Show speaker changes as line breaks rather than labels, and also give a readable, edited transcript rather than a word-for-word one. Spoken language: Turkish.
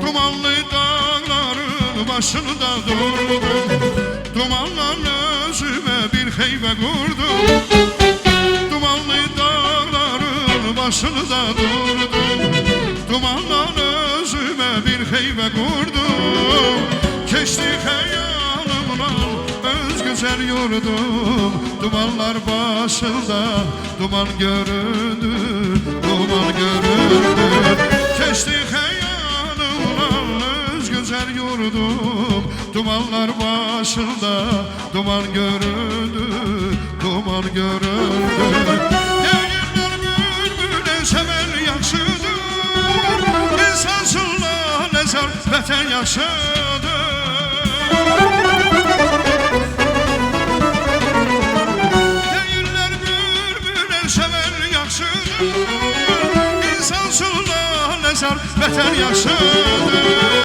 Dumanlı dağların başında durdum, dumanlarla özüme bir heybe kurdum. Dumanlı dağların başında durdum, dumanlarla özüme bir heybe kurdum. Geçti hayalımla öz güzel yurdum, dumanlar başında duman göründü, duman göründü. Geçti hayalımla öz güzel yurdum, dumanlar başında duman göründü, duman göründü. Değirler bülbüle sever yaxşıdır, insansınla nezar vətən yaxşıdır. Değirler bülbüle sever yaxşıdır, insansınla nezar vətən yaxşıdır.